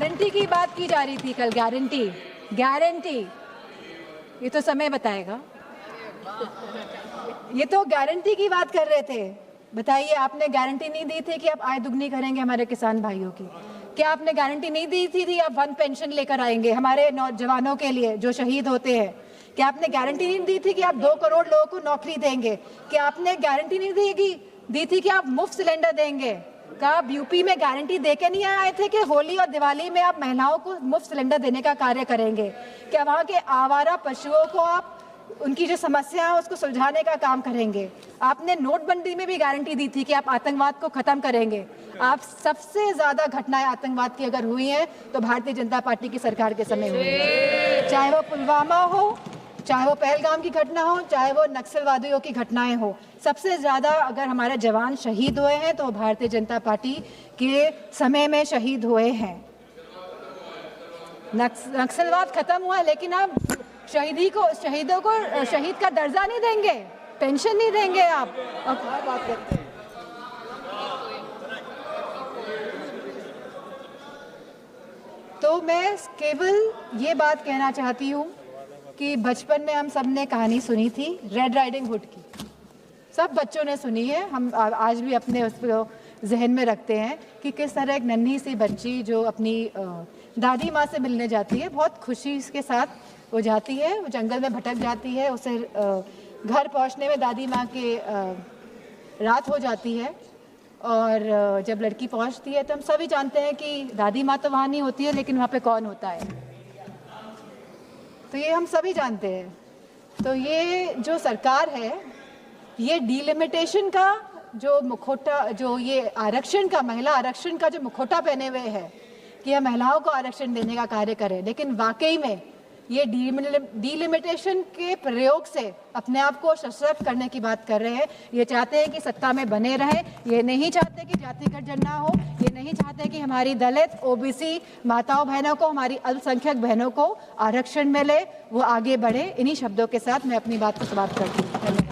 Guarantee की बात की जा रही थी कल, गारंटी गारंटी, ये तो समय बताएगा। ये तो गारंटी की बात कर रहे थे। बताइए, आपने गारंटी नहीं दी थी कि आप आय दुगनी करेंगे हमारे किसान भाइयों की? क्या आपने गारंटी नहीं दी थी आप 1 पेंशन लेकर आएंगे हमारे नौजवानों के लिए जो शहीद होते हैं? क्या आपने गारंटी नहीं दी थी कि आप 2 करोड़ लोगों को नौकरी देंगे? क्या आपने गारंटी नहीं दी थी कि आप मुफ्त सिलेंडर देंगे? क्या आप यूपी में गारंटी देके नहीं आए थे कि होली और दिवाली में आप महिलाओं को मुफ्त सिलेंडर देने का कार्य करेंगे? क्या वहाँ के आवारा पशुओं को आप उनकी जो समस्या है उसको सुलझाने का काम करेंगे? आपने नोटबंदी में भी गारंटी दी थी कि आप आतंकवाद को खत्म करेंगे। आप सबसे ज्यादा घटनाएं आतंकवाद की अगर हुई हैं तो भारतीय जनता पार्टी की सरकार के समय हुई है। चाहे वो पुलवामा हो, चाहे वो पहलगाम की घटना हो, चाहे वो नक्सलवादियों की घटनाएं हो, सबसे ज्यादा अगर हमारे जवान शहीद हुए हैं तो भारतीय जनता पार्टी के समय में शहीद हुए हैं। नक्सलवाद खत्म हुआ, लेकिन आप शहीदों को शहीद का दर्जा नहीं देंगे, पेंशन नहीं देंगे आप। बात करते हैं। तो मैं केवल ये बात कहना चाहती हूँ कि बचपन में हम सब ने कहानी सुनी थी रेड राइडिंग हुड की, सब बच्चों ने सुनी है। हम आज भी अपने उसको जहन में रखते हैं कि किस तरह एक नन्ही सी बच्ची जो अपनी दादी माँ से मिलने जाती है, बहुत खुशी के साथ वो जाती है, वो जंगल में भटक जाती है, उसे घर पहुँचने में दादी माँ के रात हो जाती है। और जब लड़की पहुँचती है तो हम सभी जानते हैं कि दादी माँ तो वहाँ नहीं होती है, लेकिन वहाँ पे कौन होता है, तो ये हम सभी जानते हैं। तो ये जो सरकार है, ये डिलिमिटेशन का जो मुखौटा, जो ये आरक्षण का, महिला आरक्षण का जो मुखौटा पहने हुए है कि यह महिलाओं को आरक्षण देने का कार्य करे, लेकिन वाकई में ये डिलिमिटेशन के प्रयोग से अपने आप को सशक्त करने की बात कर रहे हैं। ये चाहते हैं कि सत्ता में बने रहें, ये नहीं चाहते कि जातिगत जनना हो, ये नहीं चाहते कि हमारी दलित, ओबीसी माताओं बहनों को, हमारी अल्पसंख्यक बहनों को आरक्षण मिले, वो आगे बढ़े। इन्हीं शब्दों के साथ मैं अपनी बात को समाप्त करती हूँ।